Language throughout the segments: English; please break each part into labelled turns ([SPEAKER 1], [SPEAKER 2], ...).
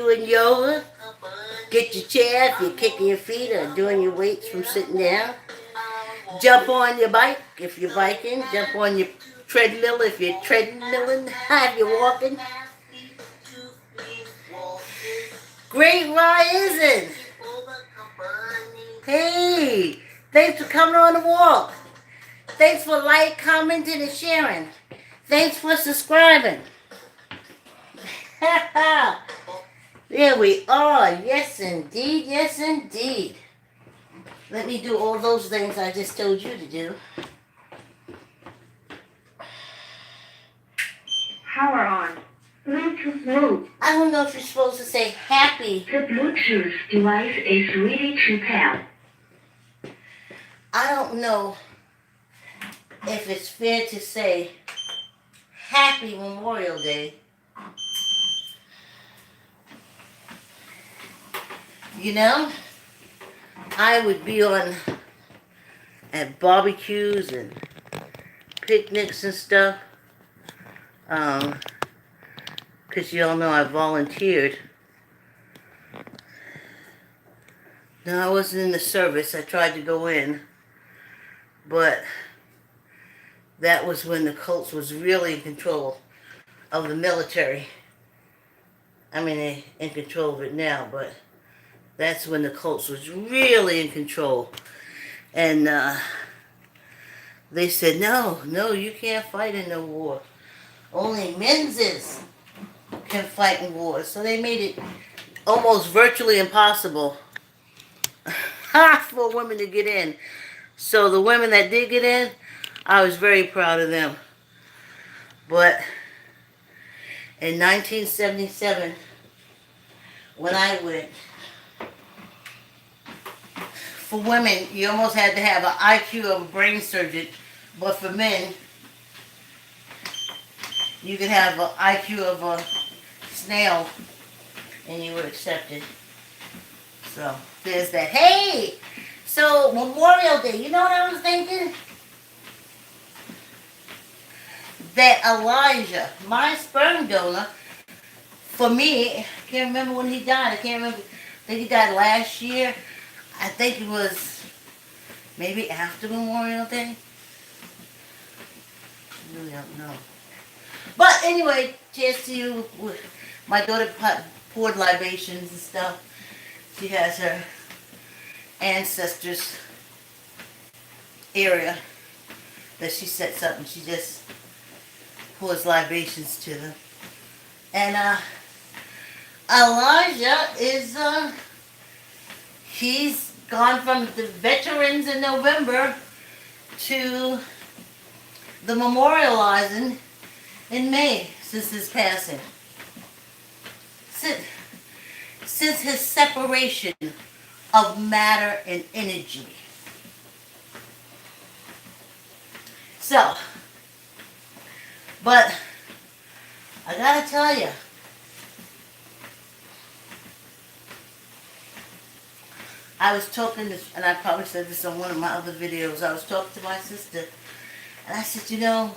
[SPEAKER 1] Doing yoga, get your chair if you're kicking your feet or doing your weights from sitting down. Jump on your bike if you're biking. Jump on your treadmill if you're treadmilling. If you're walking. Great Rising! Hey, thanks for coming on the walk. Thanks for commenting, and sharing. Thanks for subscribing. There we are. Yes, indeed. Yes, indeed. Let me do all those things I just told you to do.
[SPEAKER 2] Power on. Bluetooth mode.
[SPEAKER 1] I don't know if you're supposed to say happy.
[SPEAKER 2] The Bluetooth device is ready to pair.
[SPEAKER 1] I don't know if it's fair to say happy Memorial Day. You know, I would be at barbecues and picnics and stuff. Because you all know I volunteered. No, I wasn't in the service. I tried to go in. But that was when the cults was really in control of the military. I mean, they're in control of it now, but that's when the cults was really in control. And they said, no, you can't fight in no war. Only menses can fight in wars. So they made it almost virtually impossible for women to get in. So the women that did get in, I was very proud of them. But in 1977, when I went, for women, you almost had to have an IQ of a brain surgeon. But for men, you could have an IQ of a snail and you were accepted. So there's that. Hey! So Memorial Day, you know what I was thinking? That Elijah, my sperm donor, for me, I can't remember when he died. I can't remember. I think he died last year. I think it was maybe after Memorial Day. I really don't know. But anyway, cheers to you. My daughter poured libations and stuff. She has her ancestors area that she sets up and she just pours libations to them. And Elijah is, he's gone from the veterans in November to the memorializing in May since his passing. Since his separation of matter and energy. So, but I gotta tell you, I was talking, and I probably said this on one of my other videos, I was talking to my sister, and I said, you know,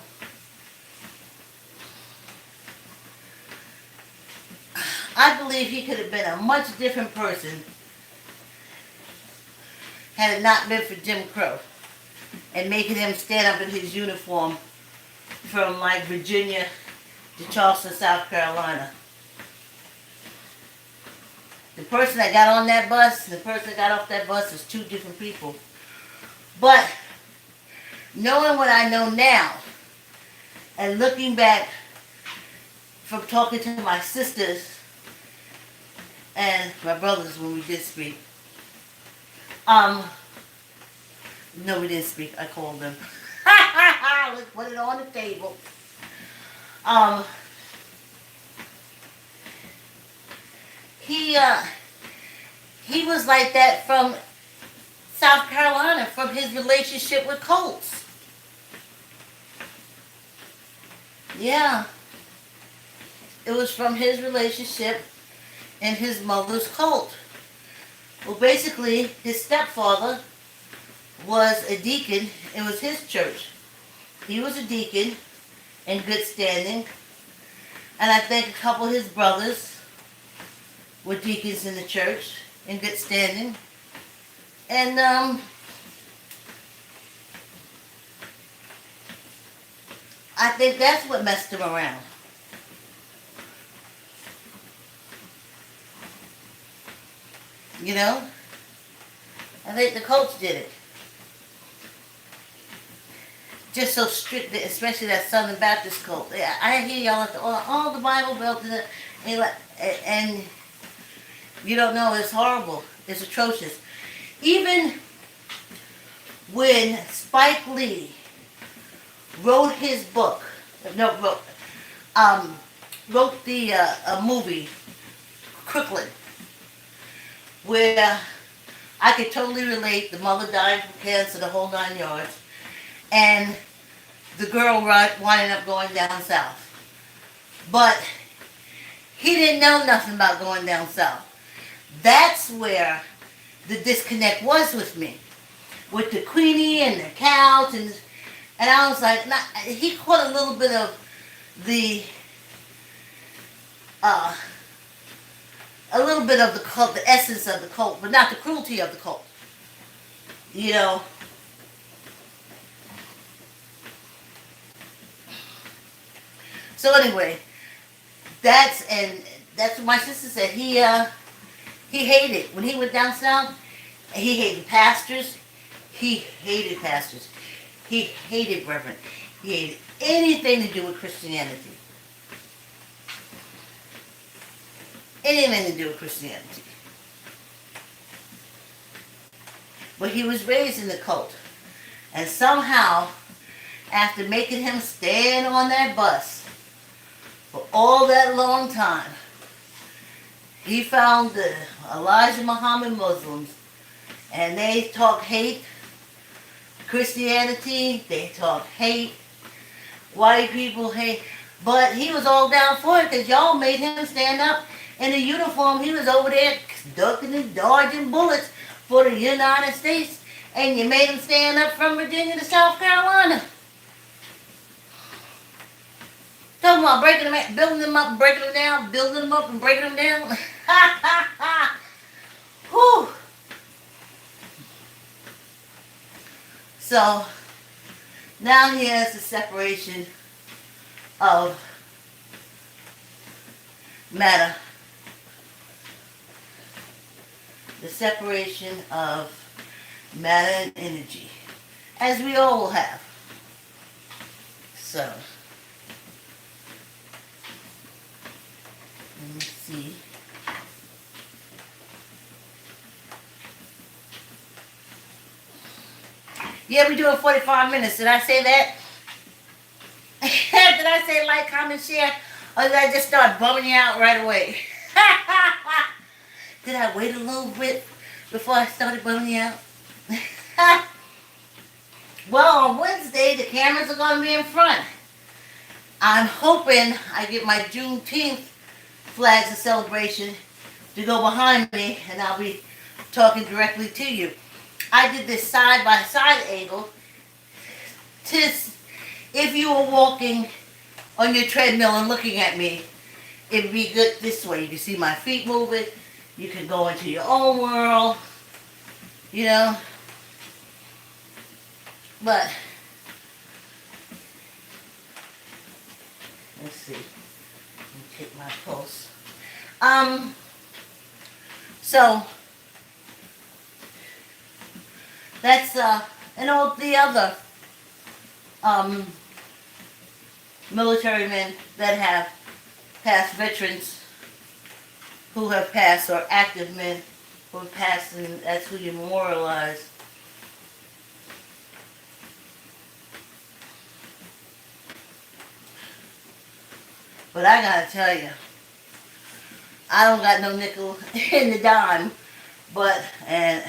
[SPEAKER 1] I believe he could have been a much different person had it not been for Jim Crow and making him stand up in his uniform from like Virginia to Charleston, South Carolina. The person that got on that bus and the person that got off that bus was two different people. But knowing what I know now and looking back from talking to my sisters and my brothers when we did speak. No, we didn't speak. I called them. Let's put it on the table. He was like that from South Carolina, from his relationship with Colts. Yeah. It was from his relationship and his mother's cult. Well, basically, his stepfather was a deacon. It was his church. He was a deacon in good standing. And I think a couple of his brothers were deacons in the church in good standing. And I think that's what messed him around. You know? I think the coach did it. Just so strict, especially that Southern Baptist cult. Yeah, I hear y'all at all the Bible Belt and you don't know, it's horrible. It's atrocious. Even when Spike Lee wrote his book, no, wrote the a movie, Crooklyn, where I could totally relate. The mother died from cancer, the whole 9 yards, and the girl winding up going down south. But he didn't know nothing about going down south. That's where the disconnect was with me, with the Queenie and the couch, and I was like, he caught a little bit of the cult, the essence of the cult, but not the cruelty of the cult. You know. So anyway, that's what my sister said. He hated when he went down south. He hated pastors. He hated pastors. He hated reverend. He hated anything to do with Christianity. Anything to do with Christianity. But he was raised in the cult. And somehow, after making him stand on that bus for all that long time, he found the Elijah Muhammad Muslims, and they talk hate. Christianity, they talk hate. White people hate. But he was all down for it because y'all made him stand up in a uniform. He was over there ducking and dodging bullets for the United States. And you made him stand up from Virginia to South Carolina. Talking about breaking them, building them up and breaking them down, building them up and breaking them down. Whew. So, now he has the separation of matter. The separation of matter and energy. As we all will have. So, let me see. Yeah, we're doing 45 minutes. Did I say that? Did I say like, comment, share? Or did I just start bumming you out right away? Did I wait a little bit before I started bumming you out? Well, on Wednesday, the cameras are going to be in front. I'm hoping I get my Juneteenth flags of celebration to go behind me, and I'll be talking directly to you. I did this side-by-side angle. If you were walking on your treadmill and looking at me, it'd be good this way. You can see my feet moving. You can go into your own world. You know. But, let's see. Let me take my pulse. So, that's, and all the other, military men that have passed, veterans who have passed, or active men who have passed, and that's who you memorialize. But I gotta tell you, I don't got no nickel in the dime, and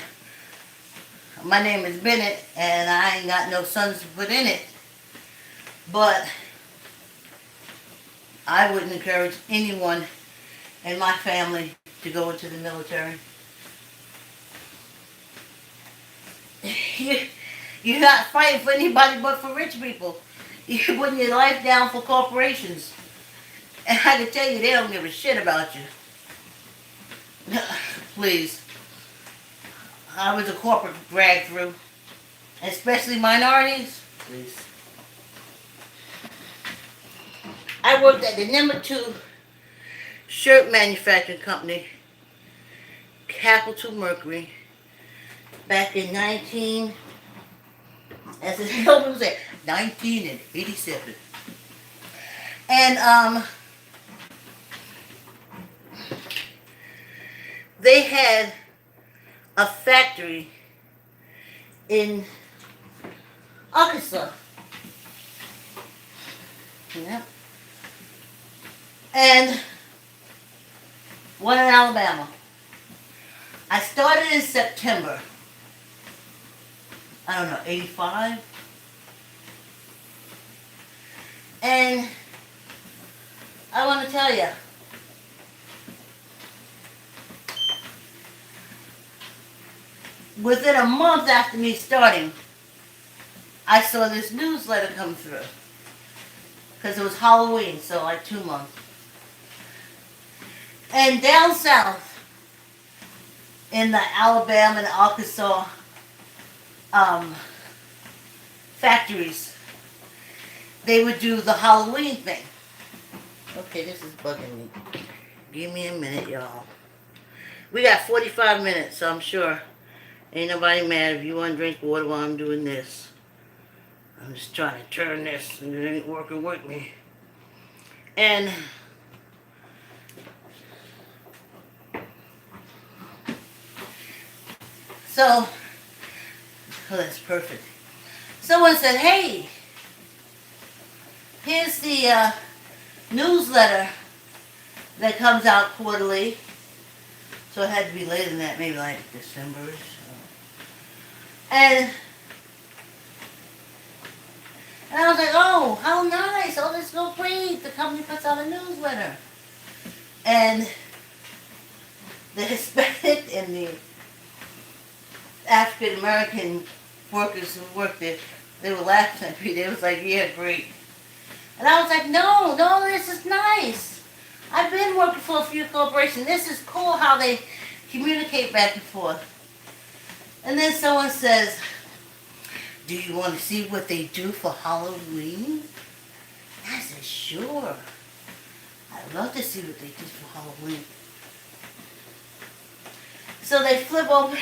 [SPEAKER 1] my name is Bennett, and I ain't got no sons to put in it. But I wouldn't encourage anyone in my family to go into the military. You're not fighting for anybody but for rich people. You're putting your life down for corporations. And I can tell you, they don't give a shit about you. Please. I was a corporate drag through, especially minorities. Please. I worked at the #2 shirt manufacturing company, Capital Mercury, back in 19, as it was at 1987. And they had a factory in Arkansas. Yeah. And one in Alabama. I started in September. I don't know, 85. And I want to tell you, within a month after me starting, I saw this newsletter come through. Because it was Halloween, so like 2 months. And down south, in the Alabama and Arkansas factories, they would do the Halloween thing. Okay, this is bugging me. Give me a minute, y'all. We got 45 minutes, so I'm sure ain't nobody mad if you want to drink water while I'm doing this. I'm just trying to turn this, and it ain't working with me. And so, oh, that's perfect. Someone said, hey, here's the newsletter that comes out quarterly. So it had to be later than that, maybe like December-ish. And I was like, oh, how nice. Oh, that's so great. The company puts out a newsletter. And the Hispanic and the African American workers who worked there, they were laughing at me. They was like, yeah, great. And I was like, no, this is nice. I've been working for a few corporations. This is cool how they communicate back and forth. And then someone says, do you want to see what they do for Halloween? I said, sure. I'd love to see what they do for Halloween. So they flip over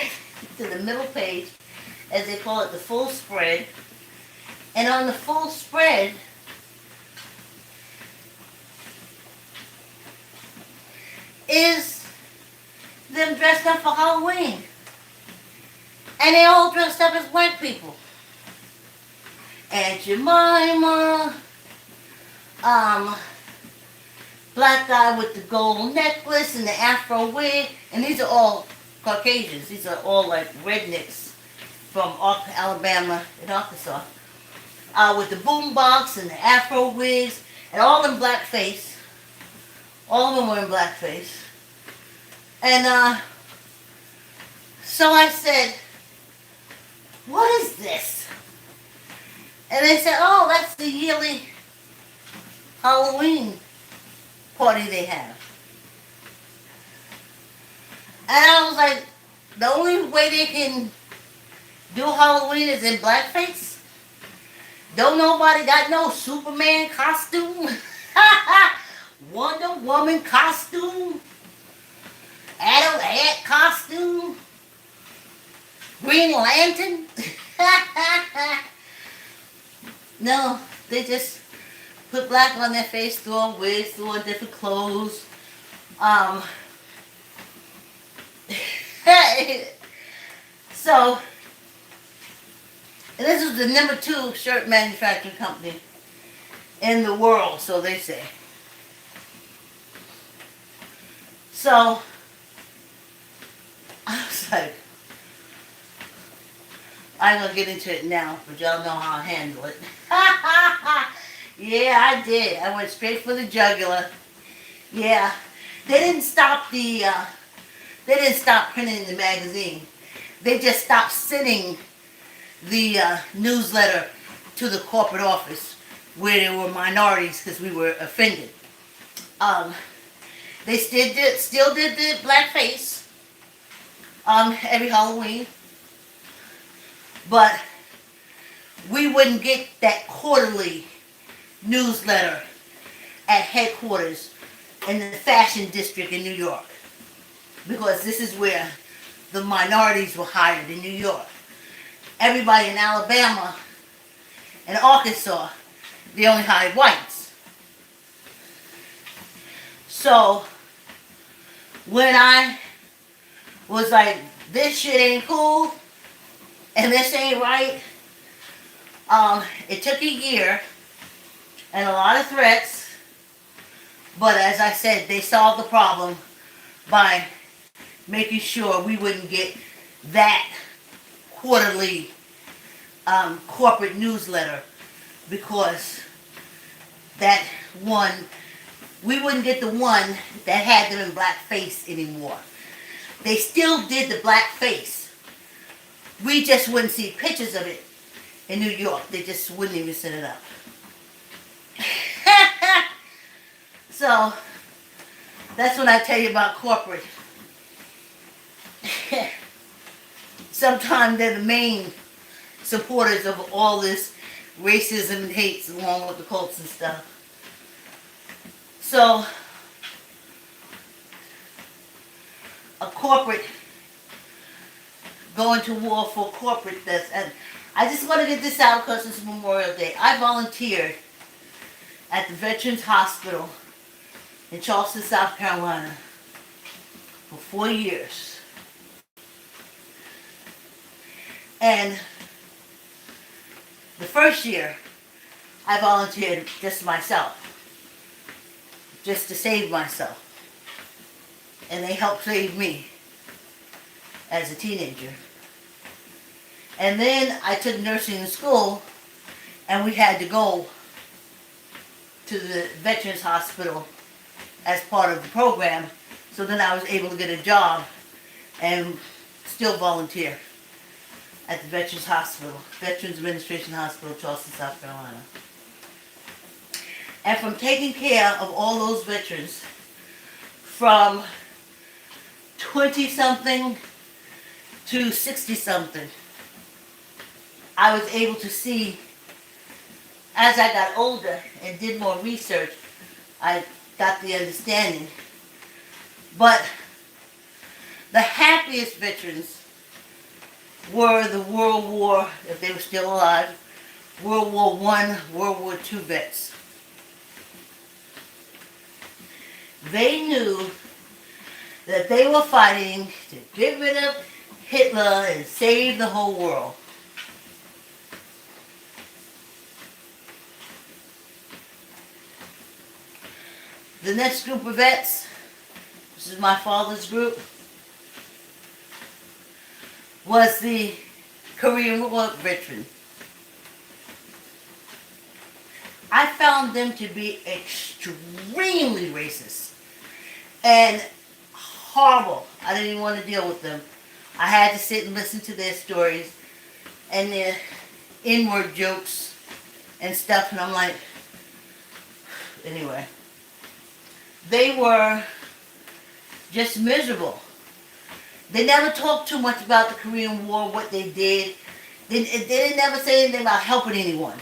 [SPEAKER 1] to the middle page, as they call it, the full spread. And on the full spread, is them dressed up for Halloween. And they all dressed up as white people. Aunt Jemima, black guy with the gold necklace and the afro wig. And these are all Caucasians. These are all like rednecks from Alabama and Arkansas. With the boombox and the afro wigs and all in blackface. All of them were in blackface. And so I said, what is this? And they said, oh, that's the yearly Halloween party they have. And I was like, the only way they can do Halloween is in blackface? Don't nobody got no Superman costume? Wonder Woman costume? Adam Ant costume? Green Lantern? No, they just put black on their face, throw on wigs, throw on different clothes. So, and this is the #2 shirt manufacturing company in the world, so they say. So, I was like, I ain't gonna get into it now, but y'all know how I handle it. Yeah, I did. I went straight for the jugular. Yeah, they didn't stop printing the magazine. They just stopped sending the newsletter to the corporate office where there were minorities because we were offended. They still did the blackface. every Halloween. But we wouldn't get that quarterly newsletter at headquarters in the fashion district in New York, because this is where the minorities were hired in New York. Everybody in Alabama and Arkansas, they only hired whites. So when I was like, this shit ain't cool and this ain't right, it took a year and a lot of threats, but as I said, they solved the problem by making sure we wouldn't get that quarterly corporate newsletter, because that one, we wouldn't get the one that had them in blackface anymore. They still did the blackface. We just wouldn't see pictures of it in New York. They just wouldn't even set it up. So that's what I tell you about corporate. Sometimes they're the main supporters of all this racism and hate, along with the cults and stuff. So a corporate going to war for corporate does, and I just want to get this out because it's Memorial Day. I volunteered at the Veterans Hospital in Charleston, South Carolina for 4 years. And the first year, I volunteered just myself, just to save myself. And they helped save me as a teenager. And then I took nursing in school, and we had to go to the Veterans Hospital as part of the program. So then I was able to get a job and still volunteer at the Veterans Hospital, Veterans Administration Hospital, Charleston, South Carolina. And from taking care of all those veterans from 20-something to 60-something, I was able to see, as I got older and did more research, I got the understanding. But the happiest veterans were the World War, if they were still alive, World War I, World War II vets. They knew that they were fighting to get rid of Hitler and save the whole world. The next group of vets, this is my father's group, was the Korean War veteran. I found them to be extremely racist and horrible. I didn't even want to deal with them. I had to sit and listen to their stories and their inward jokes and stuff, and I'm like, anyway. They were just miserable. They never talked too much about the Korean War, what they did. They didn't never say anything about helping anyone.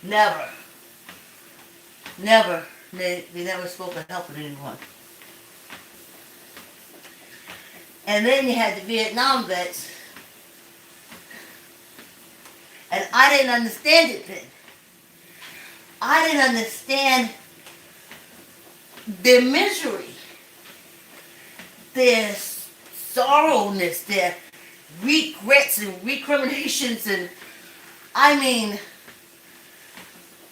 [SPEAKER 1] Never. Never. They never spoke of helping anyone. And then you had the Vietnam vets. And I didn't understand it then. I didn't understand their misery, their sorrowness, their regrets and recriminations, and I mean,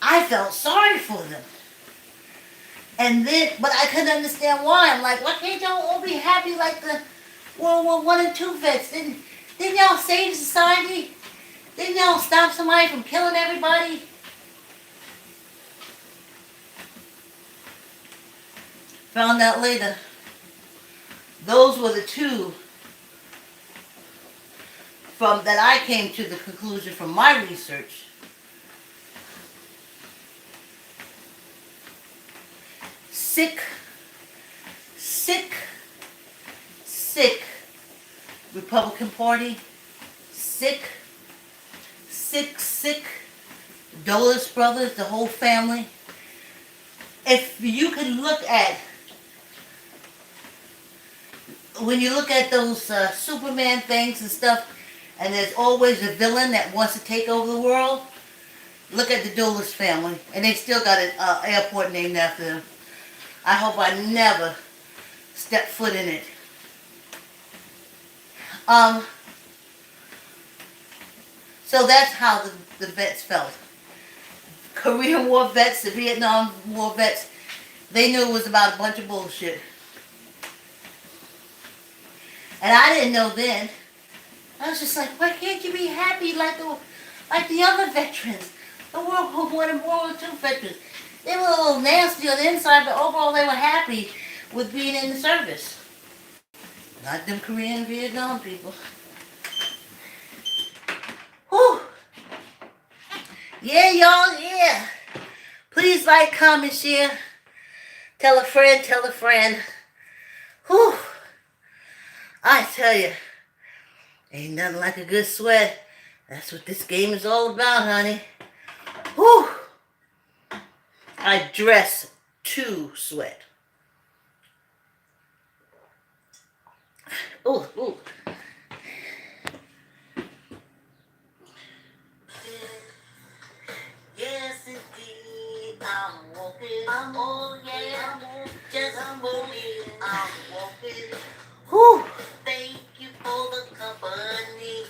[SPEAKER 1] I felt sorry for them. And then, but I couldn't understand why. I'm like, why can't y'all all be happy like the World War I and II vets? Didn't y'all save society? Didn't y'all stop somebody from killing everybody? Found out later, those were the two from that I came to the conclusion from my research. Sick Republican Party. Sick. Dulles brothers, the whole family. If you can look at, when you look at those Superman things and stuff, and there's always a villain that wants to take over the world, look at the Dulles family. And they still got an airport named after them. I hope I never step foot in it. So that's how the vets felt. Korean War vets, the Vietnam War vets, they knew it was about a bunch of bullshit. And I didn't know then. I was just like, why can't you be happy like the other veterans? The World War I and World War II veterans. They were a little nasty on the inside, but overall they were happy with being in the service. Not them Korean Vietnam people. Whew. Yeah, y'all, yeah. Please like, comment, share. Tell a friend, tell a friend. Whew. I tell you, ain't nothing like a good sweat. That's what this game is all about, honey. Whew. I dress to sweat. Ooh, ooh. Yes, indeed, I'm walking. Oh, yeah, just moving. I'm walking. Whew. Thank you for the company.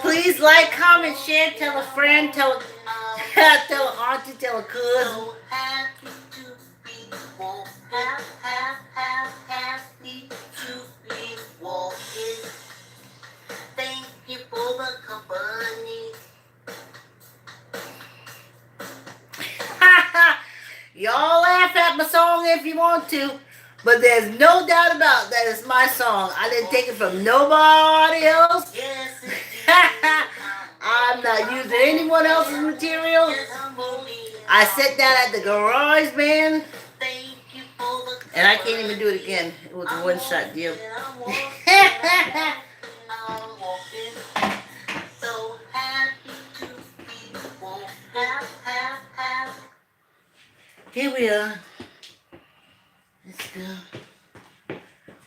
[SPEAKER 1] Please like, comment, share, tell a friend, tell a tell a auntie, tell a cousin. So happy to be walking. Happy to be walking. Thank you for the company. Y'all laugh at my song if you want to, but there's no doubt about that it's my song. I didn't take it from nobody else. I'm not using anyone else's material. I set that at the garage band, and I can't even do it again. It was a one-shot deal. Here we are. Let's go.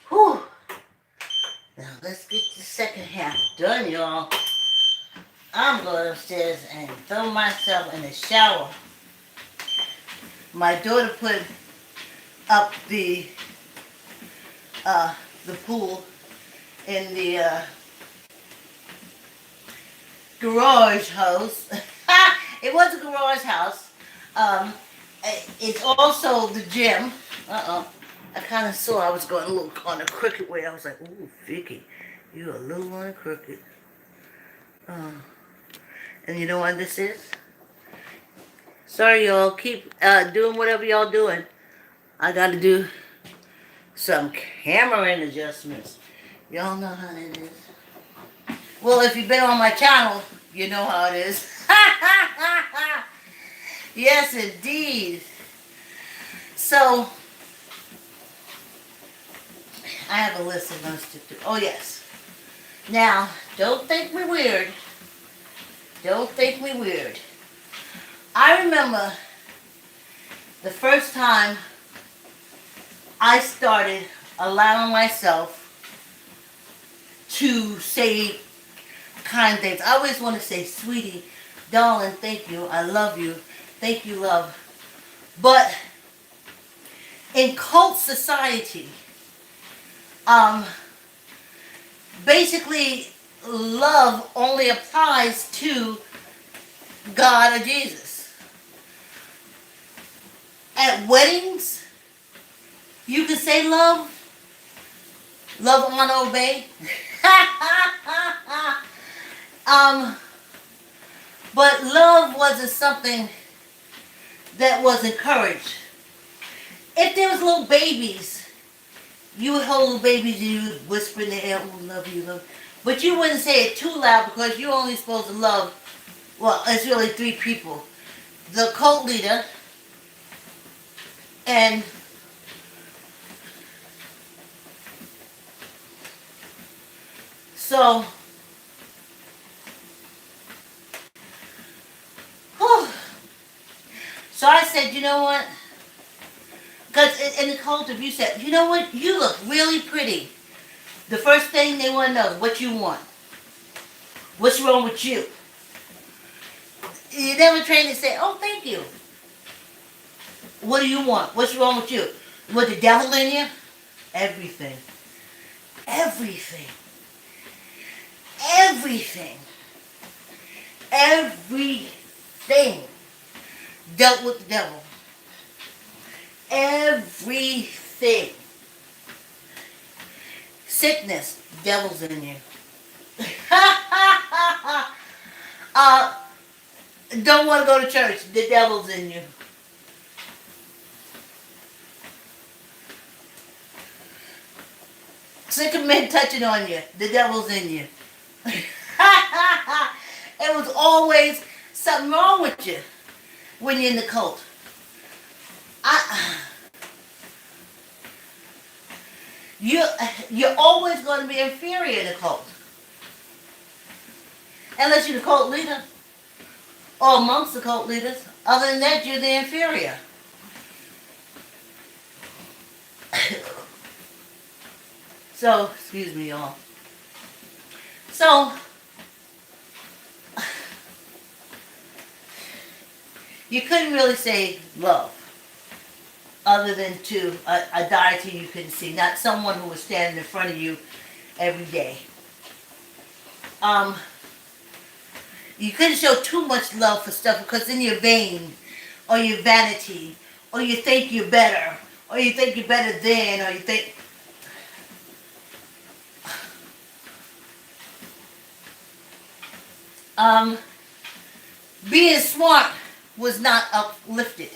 [SPEAKER 1] Whew. Now let's get the second half done, y'all. I'm going upstairs and throw myself in the shower. My daughter put up the pool in the garage house. It was a garage house. It's also the gym. I kind of saw I was going a little on a crooked way. I was like, ooh, Vicki, you're a little on a crooked. And you know what this is? Sorry, y'all. Keep doing whatever y'all doing. I got to do some camera adjustments. Y'all know how it is. Well, if you've been on my channel, you know how it is. Yes, indeed. So, I have a list of those to do. Oh, yes. Now, don't think me weird. Don't think me weird. I remember the first time I started allowing myself to say kind things. I always want to say, sweetie, darling, thank you, I love you, thank you, love. But in cult society, basically love only applies to God or Jesus. At weddings, you can say love, honor, obey. But love wasn't something that was encouraged. If there was little babies, you would hold little babies and you would whisper in their ear, oh, love you, love you. But you wouldn't say it too loud because you're only supposed to love, well, it's really three people. The cult leader and So, whew. So I said, you know what? Because in the cult of you said, you know what? You look really pretty. The first thing they want to know is what you want. What's wrong with you? You never trained to say, oh, thank you. What do you want? What's wrong with you? You want the devil in you? Everything. Everything. Everything. Everything dealt with the devil. Everything. Sickness, devil's in you. Don't want to go to church, the devil's in you. Sick of men touching on you, the devil's in you. It was always something wrong with you when you're in the cult. You're always going to be inferior in the cult. Unless you're the cult leader. Or amongst the cult leaders. Other than that, you're the inferior. So, excuse me, y'all. So, you couldn't really say love. Other than to a deity you couldn't see. Not someone who was standing in front of you every day. You couldn't show too much love for stuff because then you're vain, or you're vanity, or you think you're better, or you think you're better than, or you think... Being smart was not uplifted.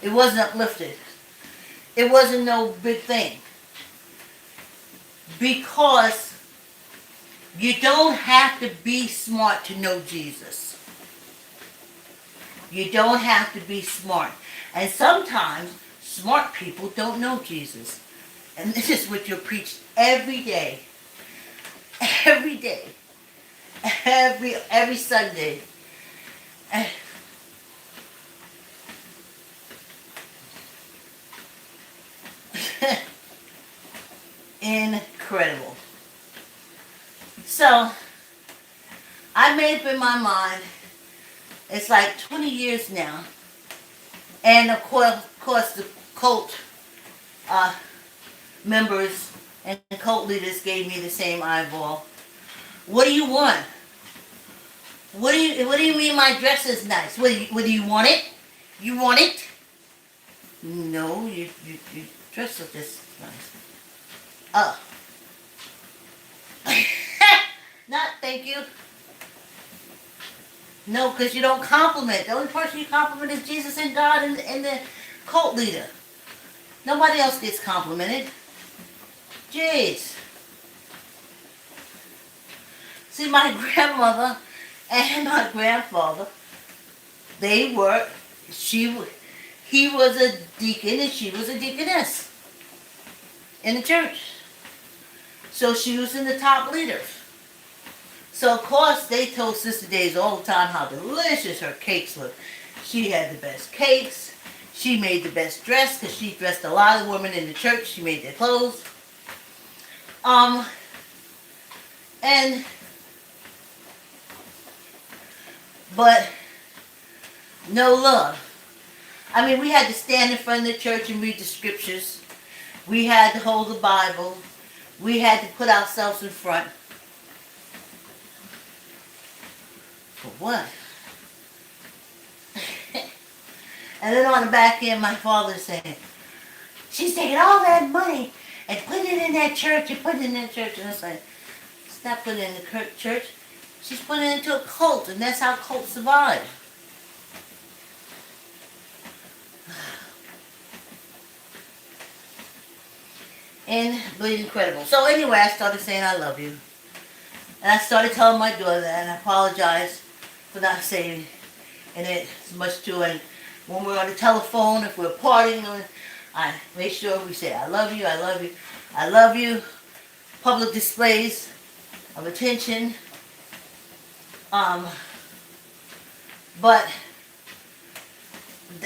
[SPEAKER 1] It wasn't uplifted. It wasn't no big thing. Because you don't have to be smart to know Jesus. You don't have to be smart. And sometimes smart people don't know Jesus. And this is what you're preached every day. Every day. Every Sunday. Incredible. So, I made up in my mind, it's like 20 years now, and of course the cult members and cult leaders gave me the same eyeball. What do you want? What do you mean my dress is nice? What do you want it? You want it? No, you dress like this nice. Not thank you. No, because you don't compliment. The only person you compliment is Jesus and God and the cult leader. Nobody else gets complimented. Jeez. See, my grandmother and my grandfather, he was a deacon and she was a deaconess in the church. So she was in the top leaders. So of course they told Sister Days all the time how delicious her cakes looked. She had the best cakes. She made the best dress because she dressed a lot of women in the church. She made their clothes. But no love. I mean, we had to stand in front of the church and read the scriptures. We had to hold the Bible. We had to put ourselves in front. For what? And then on the back end, my father saying, she's taking all that money and putting it in that church and putting it in that church. And I was like, it's not putting it in the church. She's putting it into a cult, and that's how cults survive. Incredible. So anyway, I started saying I love you. And I started telling my daughter that, and I apologize for not saying it as much to her. And when we're on the telephone, if we're partying, I make sure we say, I love you, I love you, I love you. public displays of attention. But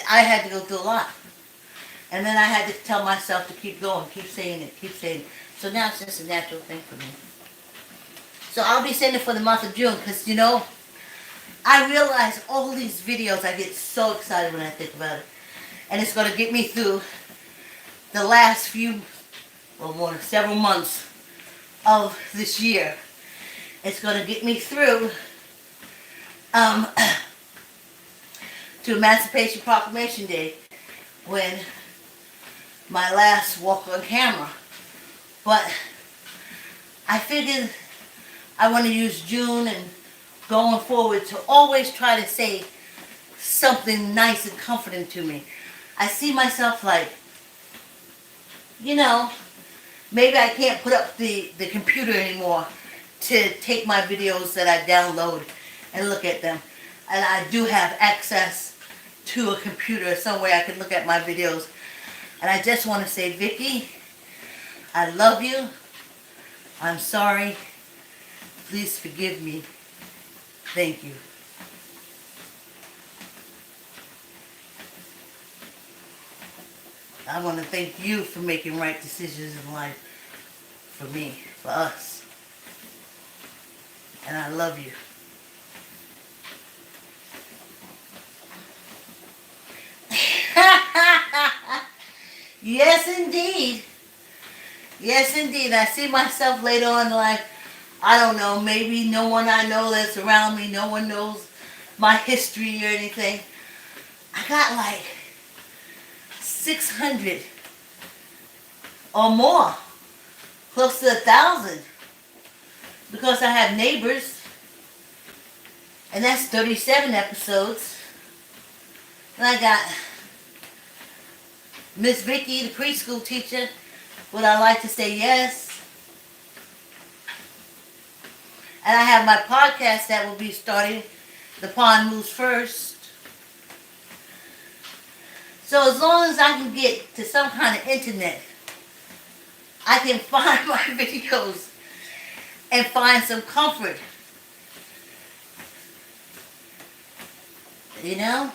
[SPEAKER 1] I had to go through a lot. And then I had to tell myself to keep going, keep saying it, keep saying it. So now it's just a natural thing for me. So I'll be saying it for the month of June because, you know, I realize all these videos, I get so excited when I think about it. And it's going to get me through the last few, well, several months of this year. It's going to get me through to Emancipation Proclamation Day when my last walk on camera. But I figured I want to use June and going forward to always try to say something nice and comforting to me. I see myself like, you know, maybe I can't put up the computer anymore to take my videos that I download and look at them. And I do have access to a computer somewhere I can look at my videos. And I just want to say, Vicki, I love you. I'm sorry. Please forgive me. Thank you. I want to thank you for making right decisions in life. For me, for us. And I love you. Yes, indeed. Yes, indeed. I see myself later on in life. I don't know, maybe no one I know that's around me, no one knows my history or anything. I got like 600 or more, close to 1,000, because I have neighbors, and that's 37 episodes. And I got Miss Vicki, the preschool teacher, would I like to say yes? And I have my podcast that will be starting, The Pond Moves First. So as long as I can get to some kind of internet, I can find my videos and find some comfort. You know?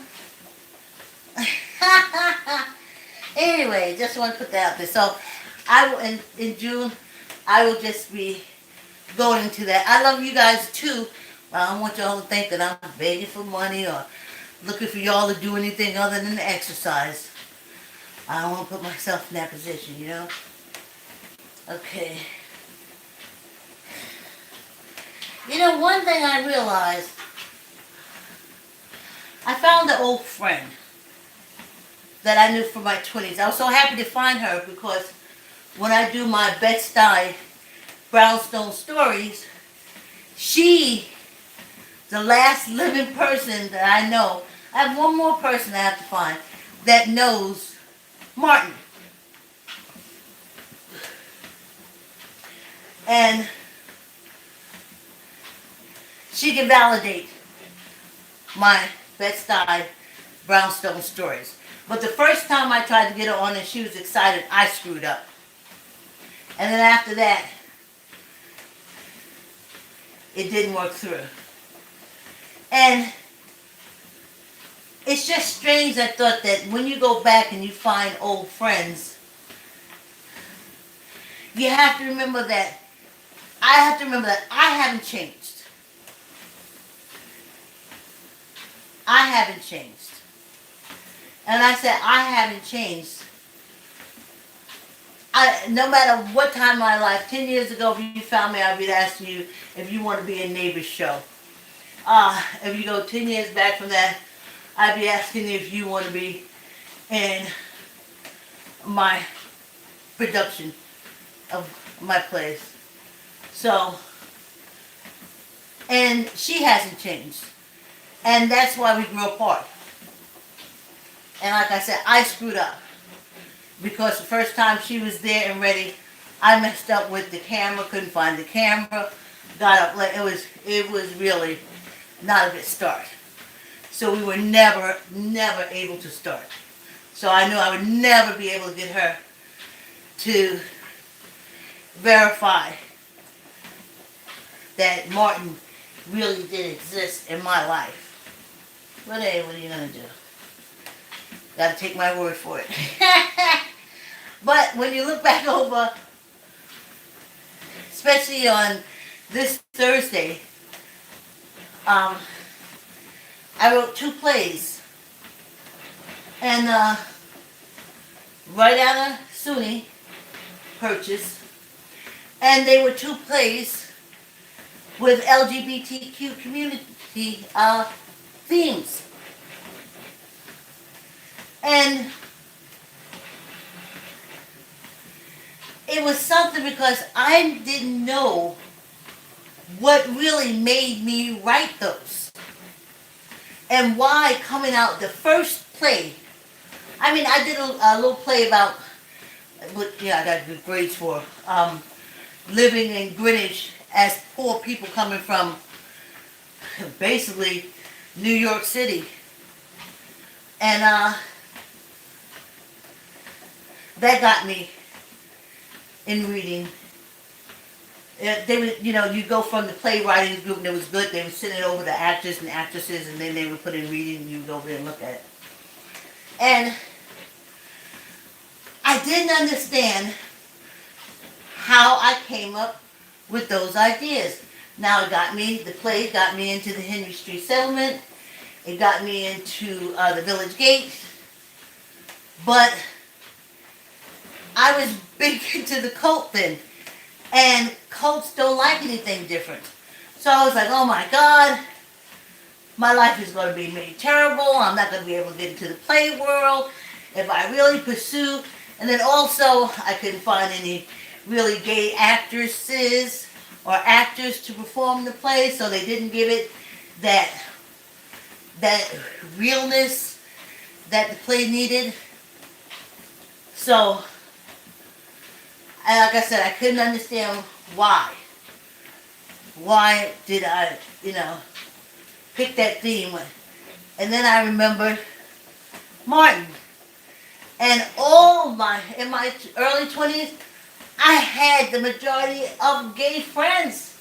[SPEAKER 1] Anyway, just want to put that out there. So I will, in June, I will just be going into that. I love you guys too. I don't want y'all to think that I'm begging for money or looking for y'all to do anything other than exercise. I don't want to put myself in that position, you know? Okay. You know, one thing I realized, I found an old friend that I knew from my 20s. I was so happy to find her because when I do my Bed-Stuy brownstone stories, she, the last living person that I know, I have one more person I have to find that knows Martin. And she can validate my Bed-Stuy brownstone stories. But the first time I tried to get her on and she was excited, I screwed up. And then after that, it didn't work through. And it's just strange, I thought, that when you go back and you find old friends, you have to remember that I haven't changed. I haven't changed. And I said, I haven't changed. No matter what time in my life, 10 years ago, if you found me, I'd be asking you if you want to be in Neighbor's Show. If you go 10 years back from that, I'd be asking you if you want to be in my production of my place. So, and she hasn't changed. And that's why we grew apart. And like I said, I screwed up. Because the first time she was there and ready, I messed up with the camera, couldn't find the camera, got up late. It was really not a good start. So we were never able to start. So I knew I would never be able to get her to verify that Martin really did exist in my life. But hey, what are you gonna do? Gotta take my word for it. But when you look back over, especially on this Thursday, I wrote 2 plays. And right out of SUNY purchase. And they were 2 plays with LGBTQ community themes. And it was something because I didn't know what really made me write those. And why coming out the first play. I mean, I did a little play about, I got good grades for, living in Greenwich as poor people coming from basically New York City. And that got me in reading. They would, you go from the playwriting group and it was good. They would send it over to actors and actresses, and then they would put in reading, and you would go over there and look at it. And I didn't understand how I came up with those ideas. Now the play got me into the Henry Street Settlement. It got me into the Village Gate. But I was big into the cult then. And cults don't like anything different. So I was like, oh my God, my life is going to be made terrible. I'm not going to be able to get into the play world if I really pursue. And then also, I couldn't find any really gay actresses or actors to perform the play, so they didn't give it that realness that the play needed. So, and like I said, I couldn't understand why. Why did I, pick that theme? And then I remembered Martin. And in my early 20s, I had the majority of gay friends.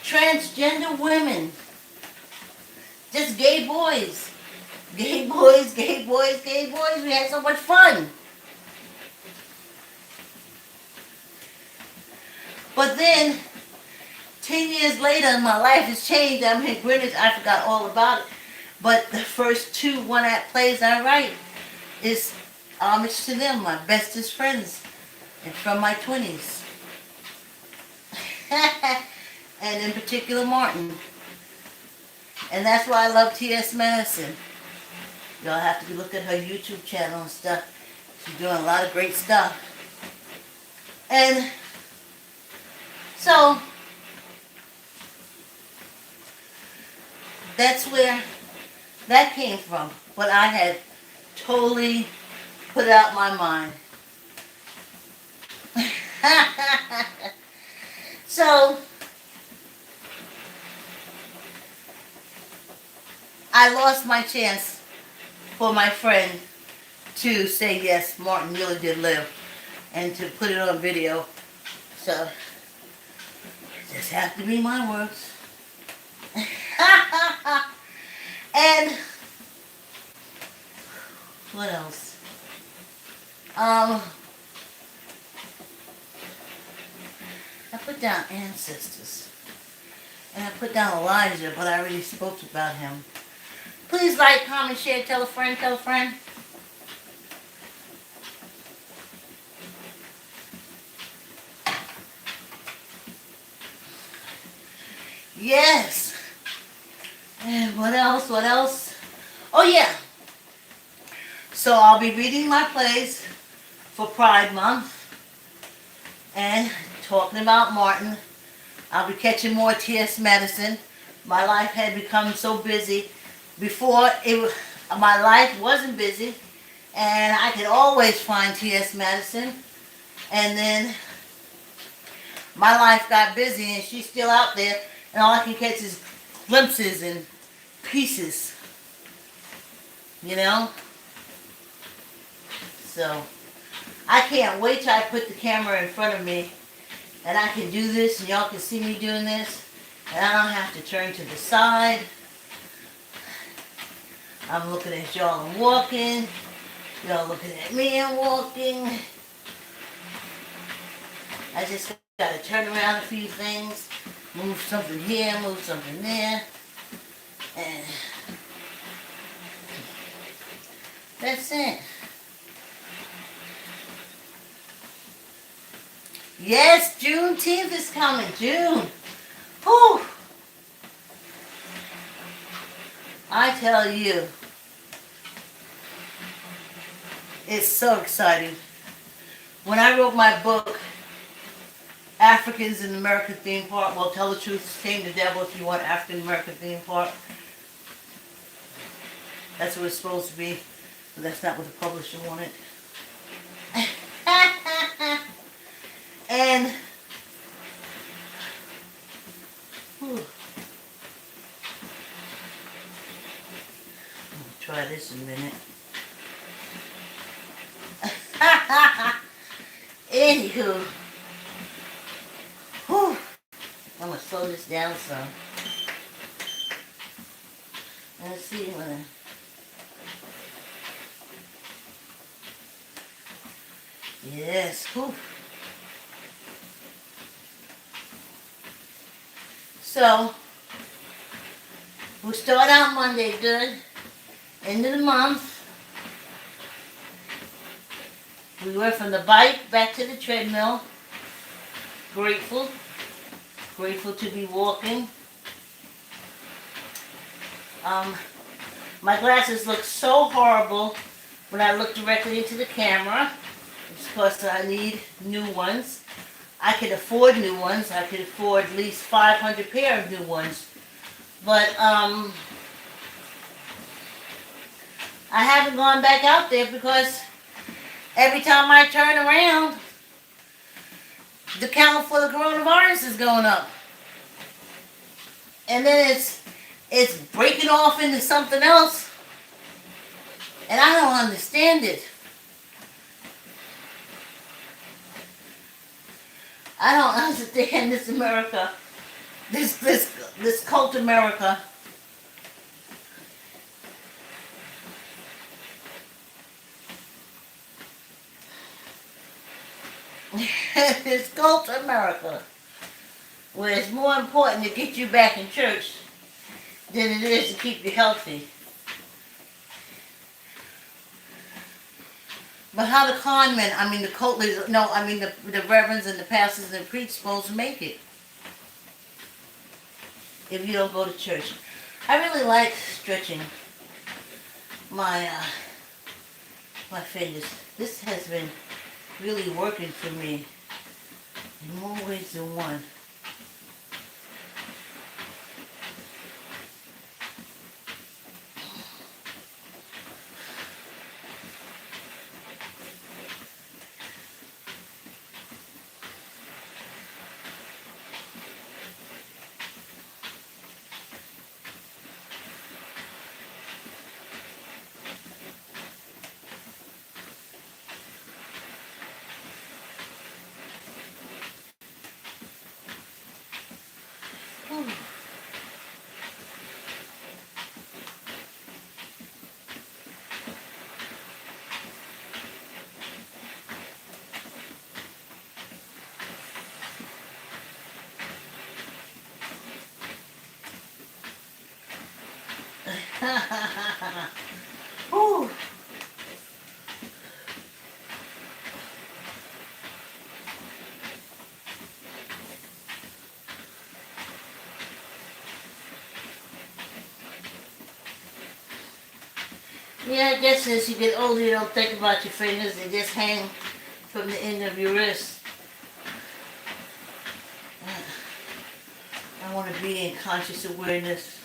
[SPEAKER 1] Transgender women. Just gay boys. Gay boys, gay boys, gay boys. We had so much fun. But then, 10 years later, my life has changed. I'm in Greenwich. I forgot all about it. But the first 2 one-act plays I write is homage to them, my bestest friends, and from my 20s. And in particular, Martin. And that's why I love T.S. Madison. Y'all have to look at her YouTube channel and stuff. She's doing a lot of great stuff. And so, that's where that came from. But I had totally put out my mind. So, I lost my chance for my friend to say, yes, Martin really did live, and to put it on video. So, just have to be my words. And what else? I put down ancestors. And I put down Elijah, but I already spoke about him. Please like, comment, share, tell a friend, tell a friend. Yes. And what else? What else? Oh yeah. So I'll be reading my plays for Pride Month and talking about Martin. I'll be catching more T.S. Madison. My life had become so busy. Before, my life wasn't busy, and I could always find T.S. Madison. And then my life got busy, and she's still out there, and all I can catch is glimpses and pieces. So, I can't wait till I put the camera in front of me And I can do this, and y'all can see me doing this. And I don't have to turn to the side. I'm looking at y'all and walking. Y'all looking at me and walking. I just gotta turn around a few things. Move something here, move something there. And that's it. Yes, Juneteenth is coming. June. Whew. I tell you, it's so exciting. When I wrote my book, Africans in American Theme Park, well, tell the truth, tame the devil if you want African American Theme Park. That's what it's supposed to be, but that's not what the publisher wanted. And whew, try this in a minute. Anywho, whew, I'm gonna slow this down some. Let's see when. Yes, whew. So we'll start out Monday good. End of the month. We went from the bike back to the treadmill. Grateful. Grateful to be walking. My glasses look so horrible when I look directly into the camera. It's because I need new ones. I could afford new ones. I could afford at least 500 pair of new ones. But I haven't gone back out there because every time I turn around, the count for the coronavirus is going up. And then it's breaking off into something else. And I don't understand it. I don't understand this America. This cult America. This cult America, where it's more important to get you back in church than it is to keep you healthy. But how the con men, the cult leaders, no, the reverends and the pastors and priests supposed to make it if you don't go to church? I really like stretching my my fingers. This has been really working for me in more ways than one. Whew. Yeah, I guess as you get older, you don't think about your fingers. They just hang from the end of your wrist. I want to be in conscious awareness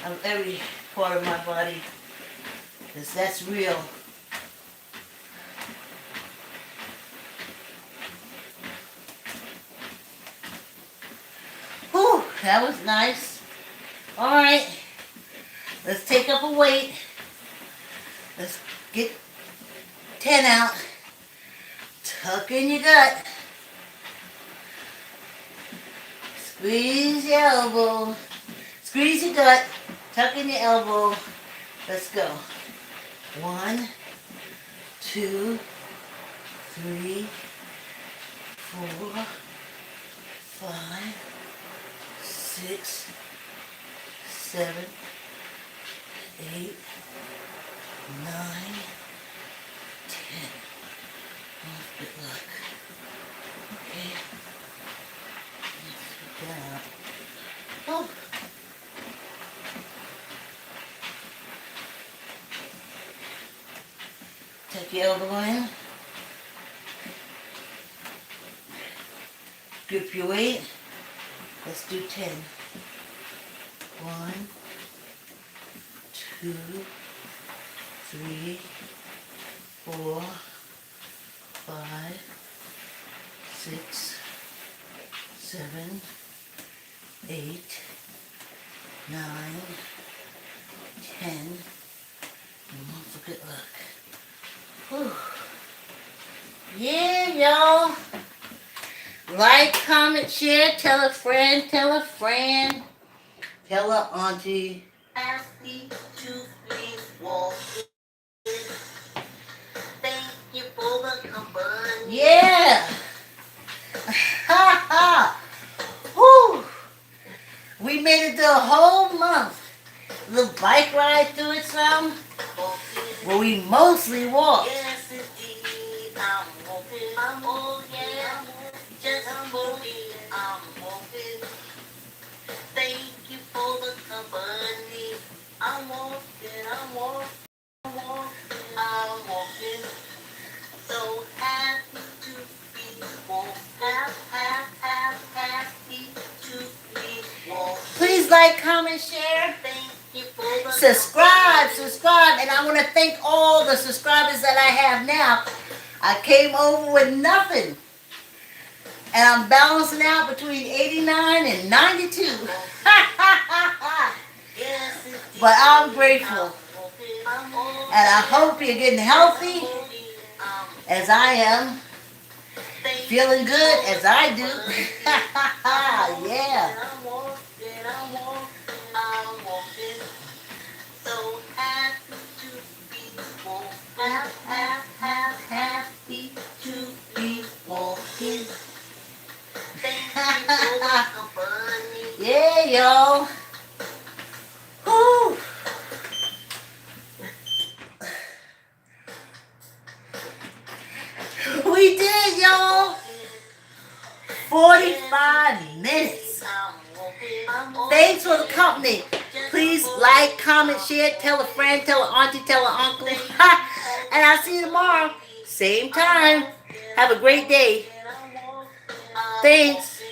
[SPEAKER 1] of every part of my body, because that's real. Whew, that was nice. All right, let's take up a weight. Let's get 10 out. Tuck in your gut. Squeeze your elbow. Squeeze your gut. Tuck in your elbow. Let's go. 1, 2, 3, 4, 5, 6, 7, 8, 9, 10. Oh, good luck. Okay. Let's put that out. Oh. Take your elbow in. Grip your weight. Let's do 10. 1, 2, 3, 4, 5, 6, 7, 8, 9, 10. And one for good luck. Whew. Yeah, y'all. Like, comment, share, tell a friend, tell a friend. Tell her auntie. Ask me to please walk in. Thank you for the company. Yeah. Ha ha. Woo. We made it the whole month. Little bike ride through it some. Well, we mostly walked. Yes, indeed. I'm walking. Oh, yeah. Just for me. I'm walking. Thank you for the company. I'm walking. I'm walking. I'm walking. I'm walking. So happy to be walking. Happy to be walking. Please like, comment, share. Thank you for the subscribe, and I want to thank all the subscribers that I have now. I came over with nothing, and I'm balancing out between 89 and 92. But I'm grateful, and I hope you're getting healthy as I am, feeling good as I do. Yeah. So happy to be walking. Happy to be walking. Thank you for the company. Yeah, y'all. Woo. We did, y'all. 45 minutes. Thanks for the company. Please like, comment, share, tell a friend, tell an auntie, tell an uncle. And I'll see you tomorrow. Same time. Have a great day. Thanks.